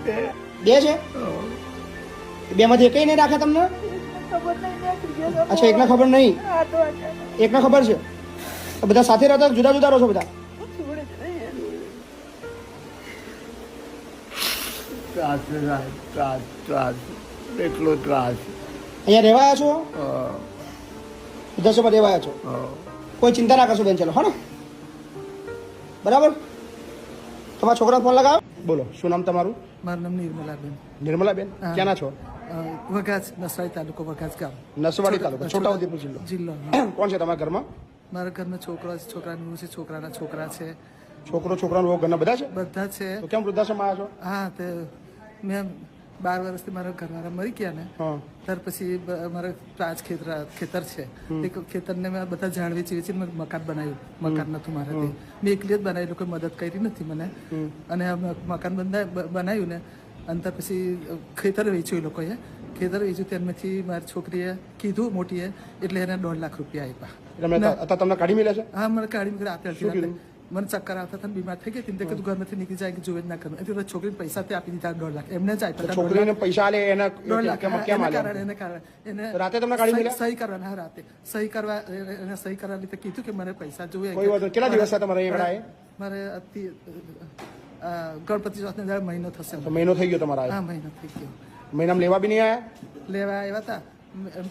બે છે? બે માંથી એકઈ નહીં રાખે તમને? અચ્છા, એકને ખબર નહીં, એકને ખબર છે. બધા સાથે રહેતા જુદા જુદા રહો છો બધા? એટલો ત્રાસ. અહીંયા રહેવાયા છો? વિધાનસભા રહેવાયા છો? કોઈ ચિંતા ના કરશો બેન, ચલો હા ને, બરાબર. તમારા છોકરા ફોન લગાવો. બોલો, શું નામ તમારું? મારું નામ નિર્મલાબેન. નિર્મલાબેન, ક્યાંના છો? વઘાજ, નસવાડી તાલુકો, વઘાજ ગામ, નસવાડી તાલુકો, છોટાઉદેપુર જિલ્લો. કોણ છે તમારા ઘરમાં? મારા ઘરમાં છોકરો છે, છોકરાની વહુ છે, છોકરાના છોકરા છે. છોકરાનું વહુ ઘરના બધા છે? બધા છે. તો કેમ વૃદ્ધાશ્રમમાં આવ્યા છો? હા, તે મેં 12 વર્ષથી મારા ઘરવાળા મરી ગયા ને, ત્યાર પછી મારા 5 ખેતર છે. તે ખેતરને મેં બધા ઝાડ વેચી વેચીને મેં મકાન બનાવ્યું. મકાન નતું મારે, મેં એકલી જ બનાવેલું, કોઈ મદદ કરી નથી મને. અને મકાન બનાવ્યું ને, અને ત્યાર પછી ખેતર વેચ્યું એ લોકોએ. ખેતર વેચ્યું તેમાંથી મારી છોકરીએ કીધું મોટીએ, એટલે એને 1.5 લાખ રૂપિયા આપ્યા. તમને કાઢી મળ્યા છે? હા, મને કાઢી મૂકી આપી. મને ચક્કર આવતા હતા, બીમાર થઈ ગઈ. તે કીધું ઘરમાંથી નીકળી જાય કે જોવે જ ના કરું. એટલે છોકરીને પૈસા તે આપી દીધા 1.5 લાખ. એમને જ આપ્યા. છોકરીને પૈસા આલે એના 1.5 લાખ એને કારણે એને રાતે તમને કાઢી મળ્યા? સહી કરવાના. હા, રાતે સહી કરવા, એને સહી કરવા લીધે કીધું કે મને પૈસા જોઈએ. કોઈ વાત. કેટલા દિવસ તમારે અહીંયા? મારે ગણપતિ ચોથને મહિનો થશે. મહિનો થઈ ગયો તમારા? હા, મહિનો થઈ ગયો. મહિનામાં લેવા બી નહીં આવ્યા? લેવા આવ્યા હતા.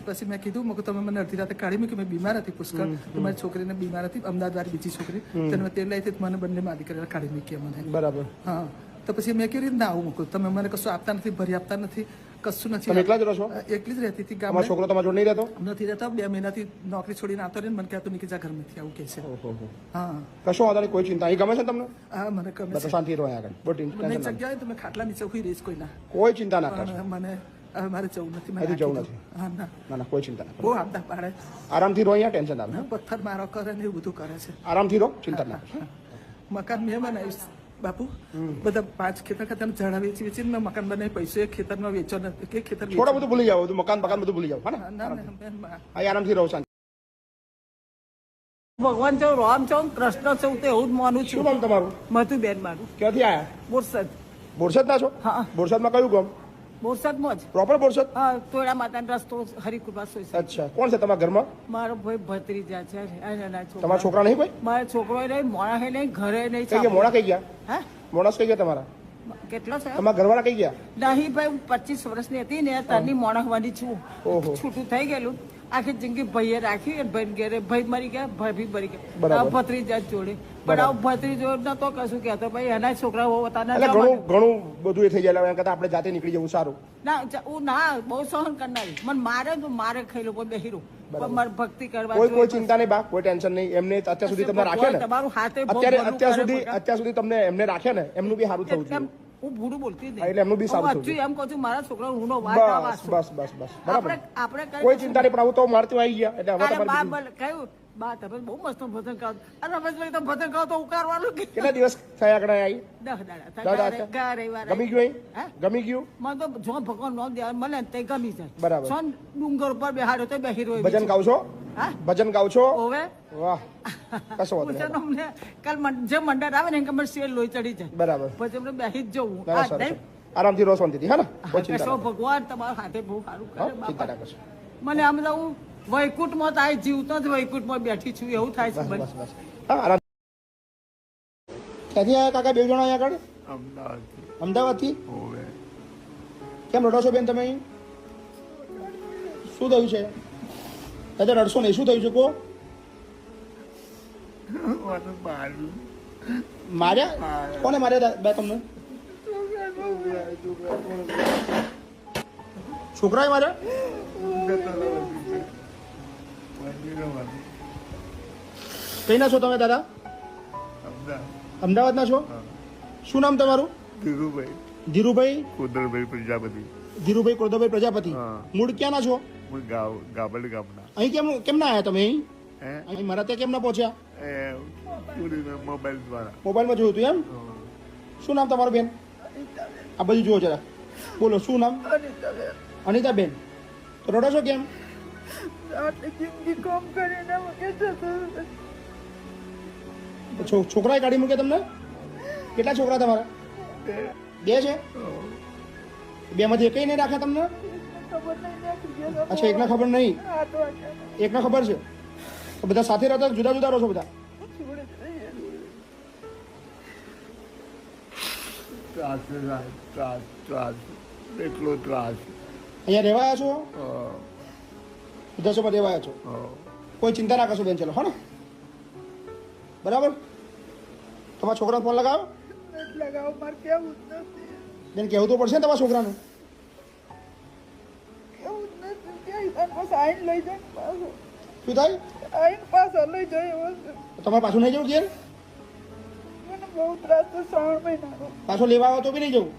પછી મેં કીધું તમે મને અડધી રાતે કાઢી મૂકી. મેં બીમાર હતી પુષ્કળ. મારી છોકરીને બીમાર હતી, અમદાવાદ વાળી બીજી છોકરી. તેને તે લઈ મને બંને મારી કરીને કાઢી મૂકી મને. બરાબર. હા, તો પછી મેં કેવી રીતે આવું મૂકું? તમે મને કશું આપતા નથી, ભરી આપતા નથી, કશું નથી. તમે એકલા જ રહો છો? એકલી જ રહેતી હતી. ગામમાં છોકરો તમારો જોડે નહીં રહેતો? નથી રહેતો. 2 મહિનાથી નોકરી છોડીને આવતો રહે. મને કહેતો નીકળી જા ઘરમાંથી, આવું કે છે. હા, કશો વાંધો નહીં, કોઈ ચિંતા. અહીં ગમે છે તમને? હા, મને ગમે છે. શાંતિ રહો આગળ. મને જગ્યાએ તમે ખાટલા નીચે ઉભી રહીશ, કોઈ ના, કોઈ ચિંતા ના કરશો. મને હવે મારે જવું નથી. હજી જવું નથી? હા, ના ના, કોઈ ચિંતા ના. બહુ આપતા પાડે. આરામથી રહો, અહીંયા ટેન્શન ના. પથ્થર મારો કરે ને એવું બધું કરે છે. આરામથી રહો, ચિંતા ના કરશો. મકાન મેં બનાવ્યું બાપુ. બધા 5 ખેતર ખાતા ઝાડા વેચી વેચીને મેં મકાન બનાવી. પૈસો એક ખેતરમાં વેચો નથી, કે ખેતર થોડા બધું ભૂલી જાવ, મકાન બધું ભૂલી જાવ. આરામથી રહો, શાંતિ. ભગવાન છો, રામ છો, કૃષ્ણ છો, તો એવું જ માનું શું છું. નામ તમારું? મધુબેન મારું. ક્યાંથી આયા? બોરસદ. બોરસદ ના છો? હા. બોરસદમાં કયું ગામ? બોરસદમાં જ. પ્રોપર બોરસદ? હા, તોડા માતાનો રસ્તો હરિકૃપા સોસાયટી. અચ્છા, કોણ છે તમારા ઘરમાં? મારો ભાઈ ભત્રીજા છે. તમારા છોકરા નહીં કોઈ? મારા છોકરો નહીં, મોણા નહીં, ઘરે નહીં. કઈ ગયા? મોણા કઈ ગયા? હા, મોણસ કઈ ગયા તમારા? કેટલો છે તમારા ઘરવાળા કઈ ગયા? નહીં ભાઈ, હું 25 વર્ષની હતી ને તારની મોણસવાની છું. ઓહો. છૂટું થઈ ગયેલું. આખી જિંદગી ભાઈએ રાખી, ભાઈ ઘેરે ભાઈ મરી ગયા, ભાભી મરી ગયા. બરાબર. ભત્રીજા જ જોડે. પણ આવું ભત્રીજો નતો કશું કહેતો. ભાઈ એના છોકરાઓ હતા. ઘણું બધું એ થઈ જાય. એના કરતા આપણે જાતે નીકળી જવું સારું. ના, હું ના બહુ સહન કરનારી. મને મારે તો મારે ખાઈ લો, બેહી રહું. પણ મારે ભક્તિ કરવા. કોઈ ચિંતા નહીં બા, કોઈ ટેન્શન નહીં. એમને અત્યાર સુધી તમને રાખ્યા ને, તમારું હાથે અત્યાર સુધી તમને એમને રાખ્યા ને, એમનું બી સારું થવું જોઈએ. હું ભૂડું બોલતી જ એટલે એમનું બી સારું થવું નહીં. એમ કહું છું મારા છોકરા હું બસ બરાબર. આપણે કોઈ ચિંતા નહીં. પણ આવું તો મારતી આવી ગયા એટલે હવે તમારે કહ્યું બા તમે બહુ મસ્ત ભજન કરો. અને રમેશભાઈ તો ભજન કરો તો ઉકારવાનું. કેટલા દિવસ થયા આગળ આવી? 10 દાડા. ગમી ગયું? ગમી ગયું? મને તો જો ભગવાન નો દે મળે તે ગમી જાય. બરાબર. સોન ડુંગર ઉપર બેહાડ્યો તો બેહી રહ્યો. ભજન ગાવ છો? હા, ભજન ગાવ છો? ઓવે. વાહ, કશો વાંધો નહીં. અમને કાલ જે મંડળ આવે ને એમ કે શેર લોહી ચડી જાય. બરાબર. પછી અમને બેહી જ જવું. આરામથી રહો, શાંતિથી. હા ને, કોઈ ચિંતા કશો ભગવાન તમારા હાથે બહુ સારું કરે. ચિંતા ના કરશો. મને આમ હું વૈકુંઠમાં તો જીવતો જ વૈકુંઠમાં બેઠી છું એવું થાય છે. બસ હા, આરામ. ક્યાંથી આવ્યા કાકા? 2 જણા અહીંયા આગળ? અમદાવાદથી. કેમ રડો છો બેન તમે? શું થયું છે? દાદા રડશો નહીં. શું થયું છે કહો? માર્યા? કોને માર્યા બે તમને? છોકરાએ માર્યા? કઈ ના છો તમે દાદા? અમદાવાદ ના છો? શું નામ તમારું? ધીરુભાઈ. ધીરુભાઈ કોદરભાઈ પ્રજાપતિ. ધીરુભાઈ કોદરભાઈ પ્રજાપતિ. મૂળ ક્યાં ના છો? ગાબડ ગામના. અહીં કેમ ના આવ્યા તમે? અહીં મારા ત્યાં કેમ ના પહોંચ્યા? મોબાઈલ દ્વારા. મોબાઈલમાં જોયું હતું એમ? શું નામ તમારું બેન? આ બધું જુઓ જરા. બોલો શું નામ? અનિતાબેન. તો રડો છો કેમ? છોકરાએ કાઢી મૂક્યા તમને? કેટલા છોકરા તમારા? 2 છે? બે માંથી એકઈ નહીં રાખે તમને? અચ્છા, એકને ખબર નહીં, એકને ખબર છે. તો બધા સાથે રહેતા કે જુદા જુદા રહો છો બધા? ત્રાસ છે સાહેબ, ત્રાસ ત્રાસ એટલો ત્રાસ. અહીંયા રહેવાયા છો? હા, વિધાનસભા રહેવાયા છો? હા. કોઈ ચિંતા ના કરશો બેન, ચલો હો ને, બરાબર. તમારા છોકરાને ફોન લગાવો. લગાવો, મારે કેવું જ નથી, બેન કહેવું તો પડશે ને તમારા છોકરાને. કેવું જ નથી. ક્યાંય પાછા આઈને લઈ જાય પાછો, શું થાય? આઈને પાછા લઈ જાય એવો છે. તમારે પાછું નહીં જવું ઘેર? મને બહુ ત્રાસ છે 3 મહિનાનો. પાછો લેવા આવો તો બી નહીં જવું?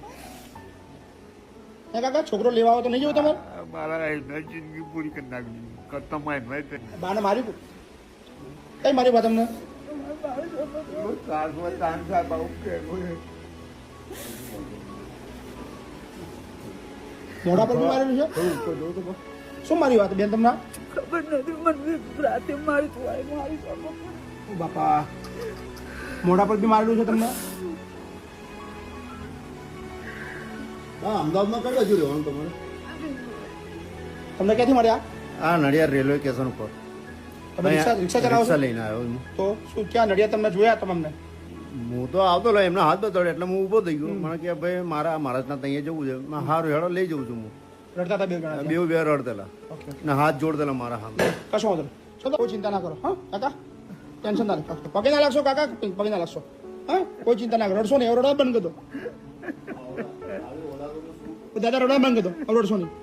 હે કાકા, છોકરો લેવા આવો તો નહીં જવું તમારે? મારા એમને જિંદગી પૂરી કરી નાખી. ખતમ એમને બાને મારી કઈ મારી વાત તમને? ત્રાસમાં તાન સાહેબ આવું કહેવું છે. મોઢા પર બી મારેલું છે? શું મારી વાત બેન તમને? ખબર નથી, મને રાતે મારી તું મારી ઓ બાપા, મોઢા પર બી મારેલું છે તમને? હા, અમદાવાદમાં કઈ બાજુ રહેવાનું તમારે? તમને ક્યાંથી મળ્યા? આ નડિયાદ રેલવે સ્ટેશન ઉપર તમે રિક્ષા ચલાવો છો? રિક્ષા લઈને આવ્યો છું. તો શું ક્યાં નડિયાદ તમને જોયા તમને? હું તો આવતો લો, એમના હાથ બતાડ્યો એટલે હું ઊભો થઈ ગયો. મને કે ભાઈ મારા મહારાજના ત્યાં જવું છે. મેં હારું હેડો લઈ જઉં છું. હું રડતા હતા બે જણા? બે રડતેલા ઓકે, ને હાથ જોડતેલા મારા હાથ. કશો વાંધો નહીં. ચલો, કોઈ ચિંતા ના કરો. હા કાકા, ટેન્શન ના લો. પગે ના લાગશો કાકા, પગે ના લાગશો. હા, કોઈ ચિંતા ના કરો. રડશો નહીં, રડવા બંધ કરી દો. દાદા રડવા બંધ કરી દો, રડશો નહીં.